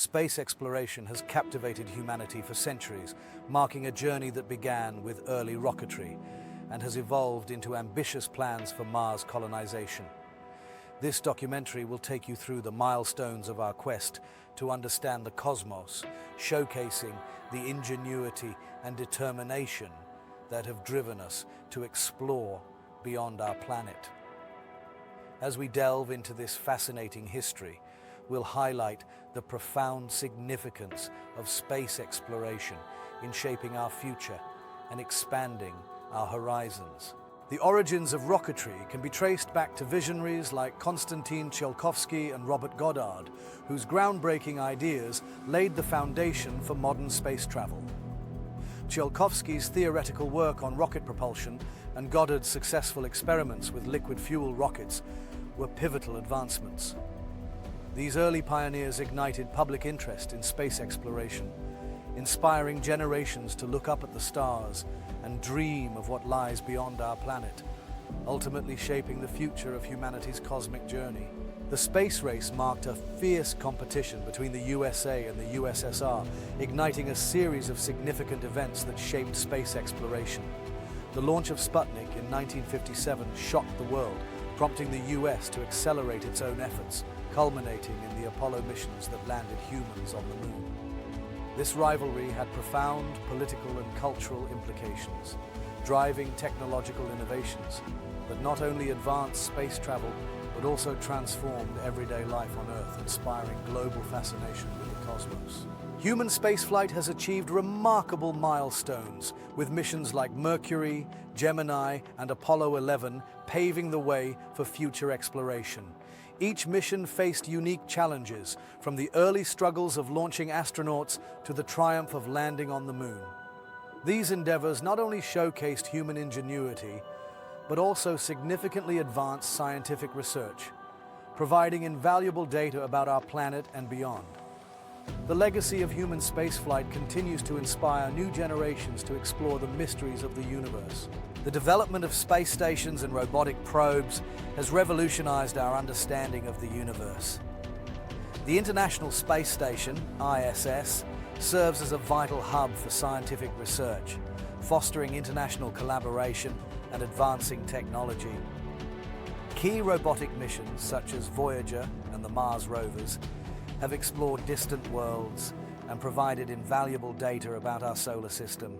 Space exploration has captivated humanity for centuries, marking a journey that began with early rocketry and has evolved into ambitious plans for Mars colonization. This documentary will take you through the milestones of our quest to understand the cosmos, showcasing the ingenuity and determination that have driven us to explore beyond our planet. As we delve into this fascinating history, we'll highlight the profound significance of space exploration in shaping our future and expanding our horizons. The origins of rocketry can be traced back to visionaries like Konstantin Tsiolkovsky and Robert Goddard, whose groundbreaking ideas laid the foundation for modern space travel. Tsiolkovsky's theoretical work on rocket propulsion and Goddard's successful experiments with liquid fuel rockets were pivotal advancements. These early pioneers ignited public interest in space exploration, inspiring generations to look up at the stars and dream of what lies beyond our planet, ultimately shaping the future of humanity's cosmic journey. The space race marked a fierce competition between the USA and the USSR, igniting a series of significant events that shaped space exploration. The launch of Sputnik in 1957 shocked the world, prompting the US to accelerate its own efforts, culminating in the Apollo missions that landed humans on the moon. This rivalry had profound political and cultural implications, driving technological innovations that not only advanced space travel, but also transformed everyday life on Earth, inspiring global fascination with the cosmos. Human spaceflight has achieved remarkable milestones, with missions like Mercury, Gemini, and Apollo 11 paving the way for future exploration. Each mission faced unique challenges, from the early struggles of launching astronauts to the triumph of landing on the moon. These endeavors not only showcased human ingenuity, but also significantly advanced scientific research, providing invaluable data about our planet and beyond. The legacy of human spaceflight continues to inspire new generations to explore the mysteries of the universe. The development of space stations and robotic probes has revolutionized our understanding of the universe. The International Space Station, ISS, serves as a vital hub for scientific research, fostering international collaboration and advancing technology. Key robotic missions such as Voyager and the Mars rovers have explored distant worlds and provided invaluable data about our solar system.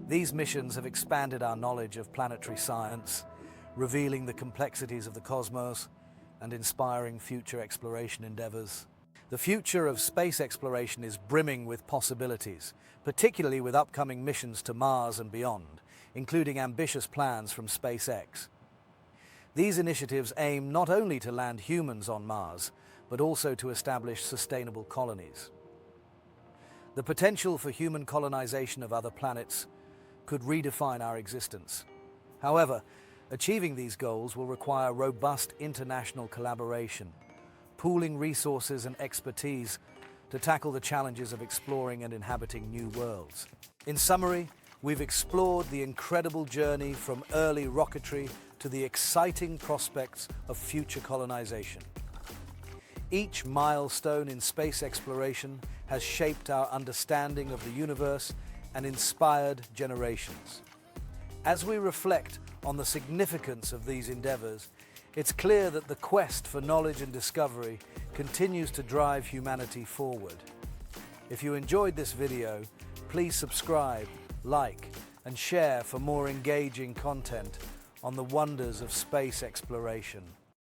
These missions have expanded our knowledge of planetary science, revealing the complexities of the cosmos and inspiring future exploration endeavors. The future of space exploration is brimming with possibilities, particularly with upcoming missions to Mars and beyond, including ambitious plans from SpaceX. These initiatives aim not only to land humans on Mars, but also to establish sustainable colonies. The potential for human colonization of other planets could redefine our existence. However, achieving these goals will require robust international collaboration, pooling resources and expertise to tackle the challenges of exploring and inhabiting new worlds. In summary, we've explored the incredible journey from early rocketry to the exciting prospects of future colonization. Each milestone in space exploration has shaped our understanding of the universe and inspired generations. As we reflect on the significance of these endeavors, it's clear that the quest for knowledge and discovery continues to drive humanity forward. If you enjoyed this video, please subscribe, like, and share for more engaging content on the wonders of space exploration.